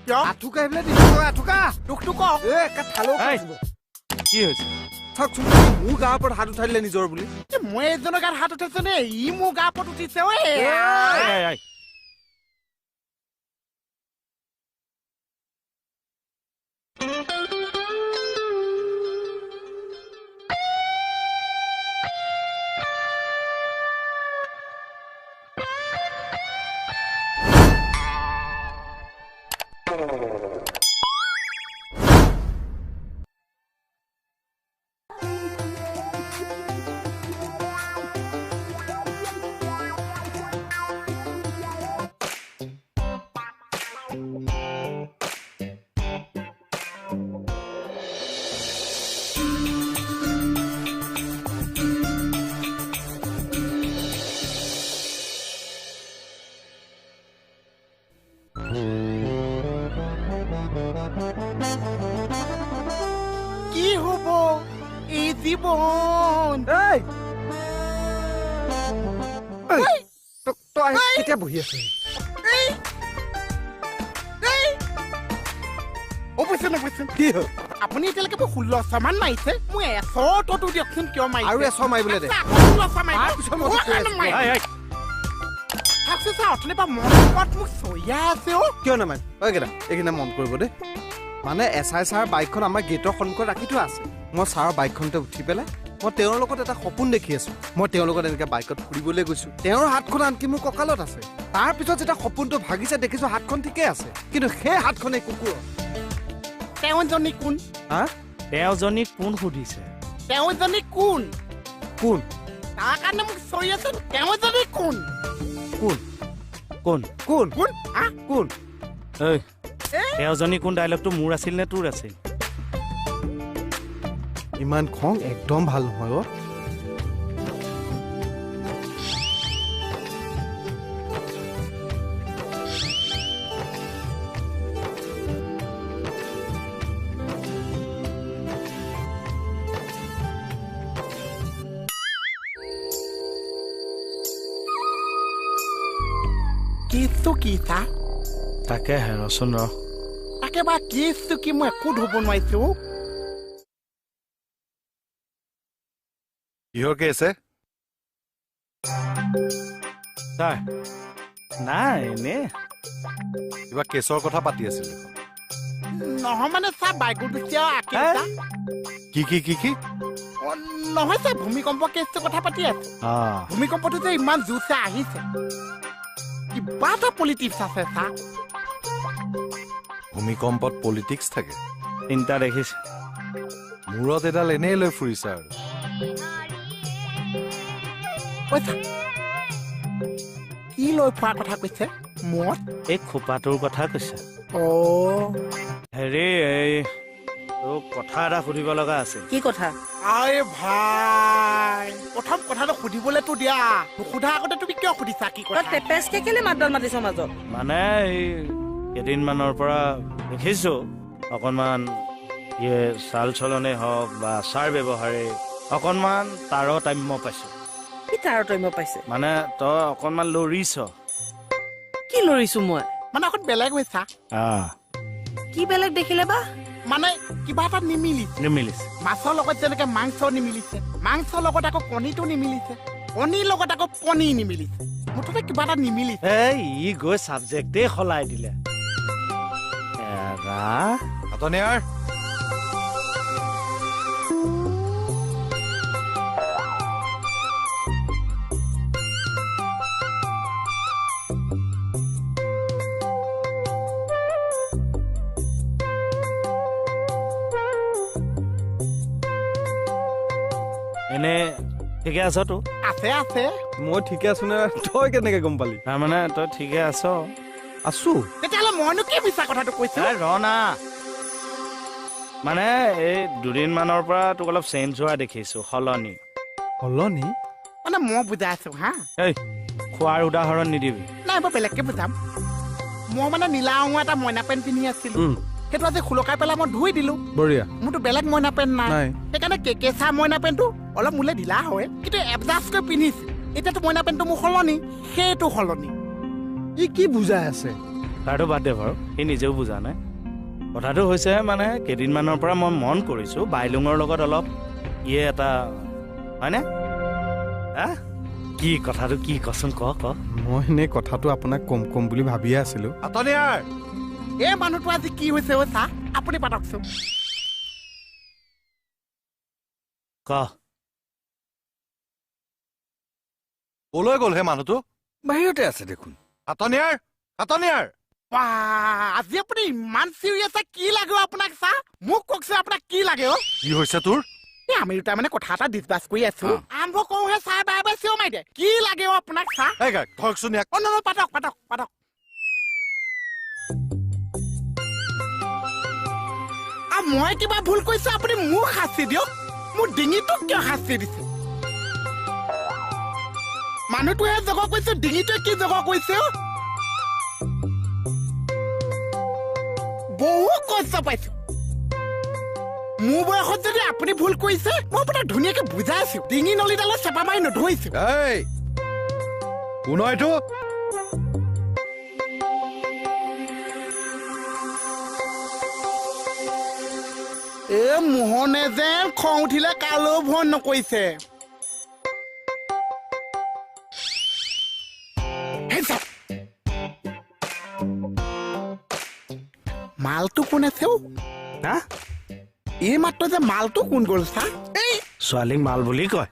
কিয় আঠুকা এইবিলাক দিছো আঠুকা দুখটো ক একা থালো কি হৈছে চাওকচোন মোৰ গাৰ ওপৰত হাত উঠাই দিলে নিজৰ বুলি মই এজনৰ গাত হাত উঠাইছো নে ই মোৰ গাৰ ওপৰত উঠিছে ঐ কি হব এই জীৱন তই কেতিয়া বহি আছে কি হ'ল আপুনি এতিয়ালৈকে মোক 16 মান মাৰিছে মই 100টো দিয়কচোন কিয় মাৰিছে আৰু 100 মাৰিবলৈ দে অথনি পৰা মনত মোক চয়া আছে অ কিয় নামাৰিম এইকেইটা মন কৰিব দেই মানে SI ছাৰ বাইকখন আমাৰ গেটৰ সন্মুখত ৰাখি থোৱা আছে মই ছাৰৰ বাইকখনতে উঠি পেলাই মই তেওঁৰ লগত এটা সপোন দেখি আছো মই তেওঁৰ লগত এনেকৈ বাইকত ফুৰিবলৈ গৈছো তেওঁৰ হাতখন আনকি মোৰ কঁকালত আছে তাৰ পিছত যেতিয়া সপোনটো ভাগিছে দেখিছো হাতখন ঠিকে আছে কিন্তু সেই হাতখনে কুকুৰ তেওঁজনী কোন তেওঁজনী কোন সুধিছে তেওঁজনী কোন কোন তাৰ কাৰণে মোক চৈ আছে তেওঁজনী কোন কোন কোন কোন কোন কোন ঐ তেওঁজনী কোন ডাইলগটো মোৰ আছিল নে তোৰ আছিল ইমান খং একদম ভাল নহয় অ কেছটো কি তা তাকে ৰচোন ৰ তাকে বা কেছটো কি মই একো ধৰিব নোৱাৰিছো কিহৰ কেছে ছাৰ নাই এনে কিবা কেছৰ কথা পাতি আছিল নহয় মানে চা বাইকৰ দুখীয়া আকিতা কি কি কি কি নহয় চা ভূমিকম্প কেছটো কথা পাতি আছে ভূমিকম্পটো যে ইমান জোৰছে আহিছে কিবা এটা পলিটিক্স আছে চা ভূমিকম্পত পলিটিক্স থাকে চিন্তা দেখিছে মূৰত এডাল এনেই লৈ ফুৰিছা আৰু কি লৈ ফুৰাৰ কথা কৈছে মত এই খোপাটোৰ কথা কৈছে হেৰি এই তোক কথা এটা সুধিব লগা আছে কি কথা আৰে ভাই প্ৰথম কথাটো সুধিবলেতো দিয়া নুসুধা আগতে তুমি কিয় সুধিছা কি কথা টেপেচকে কেলে মাতডাল মাতিছ মাজত মানে এই কেইদিনমানৰ পৰা দেখিছো অকণমান চাল চলনে হওক বা আচাৰ ব্যৱহাৰে অকণমান তাৰতম্য পাইছো কি তাৰতম্য পাইছে মানে তই অকণমান লৰিছ কি লৰিছো মই মানে অকণ বেলেগ হৈছা কি বেলেগ দেখিলে বা মানে কিবা এটা নিমিলিছে মাছৰ লগত যেনেকে মাংস নিমিলিছে মাংসৰ লগত আকৌ কণীটো নিমিলিছে কণীৰ লগত আকৌ পনীৰ নিমিলিছে মুঠতে কিবা এটা নিমিলিছে এই ই গৈ চাবজেক্টেই সলাই দিলে হাতনিয়াৰ এনে ঠিকে আছ তো আছে আছে মই ঠিকে আছো নে তই কেনেকে গম পালি তাৰমানে তই ঠিকে আছ আছো তেতিয়াহ'লে মইনো কি মিছা কথাটো কৈছো ৰণা মানে এই দুদিনমানৰ পৰা তোক অলপ চেঞ্জ হোৱা দেখিছো সলনি মানে মই বুজাই আছো হা এই খোৱাৰ উদাহৰণ নিদিবি নাই মই বেলেগকে বুজাম মই মানে নীলা ৰঙৰ এটা মইনা পেণ্ট পিন্ধি আছিলো সেইটো আজি খুলকাই পেলাই মই ধুই দিলো বঢ়িয়া মোৰতো বেলেগ মইনা পেণ্ট নাই নাই। সেইকাৰণে কেঁচা মইনা পেণ্টটো অলপ মোলে ঢিলা হয় কিন্তু এডজাষ্টকৈ পিন্ধিছে এতিয়াতো মইনা পেণ্টটো মোৰ সলনি সেইটো সলনি ই কি বুজাই আছে তাৰতো বাদ দে বাৰু সি নিজেও বুজা নাই কথাটো হৈছে মানে কেইদিনমানৰ পৰা মই মন কৰিছোঁ বাইলুঙৰ লগত অলপ ইয়ে এটা হয়নে হা কি কথাটো কি কচোন ক মই এনেই কথাটো আপোনাক কম বুলি ভাবিয়ে আছিলোঁ হাতনিয়াৰ এই মানুহটো আজি কি হৈছে অ' ছাৰ আপুনি পাতকচোন ক কলৈ গ'ল হে মানুহটো বাহিৰতে আছে দেখোন। হাতনিয়াৰ হাতনিয়াৰ আজি আপুনি ইমান চিৰিয়াছ কি লাগে আপোনাক ছাৰ মোক কওকচোন আপোনাক কি লাগে অ' কি হৈছে তোৰ আমি দুটা মানে কথা এটা ডিছকাছ কৰি আছো আৰম্ভ কৰোহে ছাৰ বাৰে বাৰে চিঞৰ মাৰি দে কি লাগে অ' আপোনাক ছাৰ এই গাই ধৰকচোন ইয়াক অ' নহয় পাতক মই কিবা ভুল কৰিছো আপুনি মোক শাস্তি দিয়ক মোৰ ডিঙিটোক কিয় শাস্তি দিছে মানুহটোহে জগ কৈছে ডিঙিটোৱে কি জগ কৈছে বহু কষ্ট পাইছো মোৰ বয়সত যদি আপুনি ভুল কৰিছে মই আপোনাক ধুনীয়াকে বুজাই আছো ডিঙি নলীডালত চেপা মাৰি নধৰিছো এই কোন এইটো মোহনে যেন খং উঠিলে কালৈও ভয় নকৰিছে মালটো কোন আছে হা এই মাত্ৰ যে মালটো কোন গ'ল ছাৰ এই ছোৱালীক মাল বুলি কয়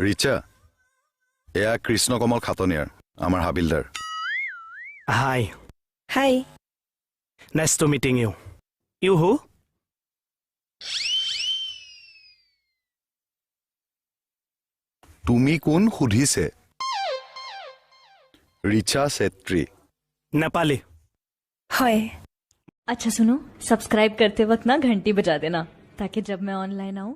ৰিচা এয়া কৃষ্ণ কমল খাটনিয়াৰ আমাৰ হাবিলদাৰ হাই হাই nice two meeting you who তুমি কোন সুধিছে ৰিচা চেত্ৰী नेपाली हाय अच्छा सुनो सब्सक्राइब करते वक्त ना घंटी बजा देना ताकि जब मैं ऑनलाइन आऊँ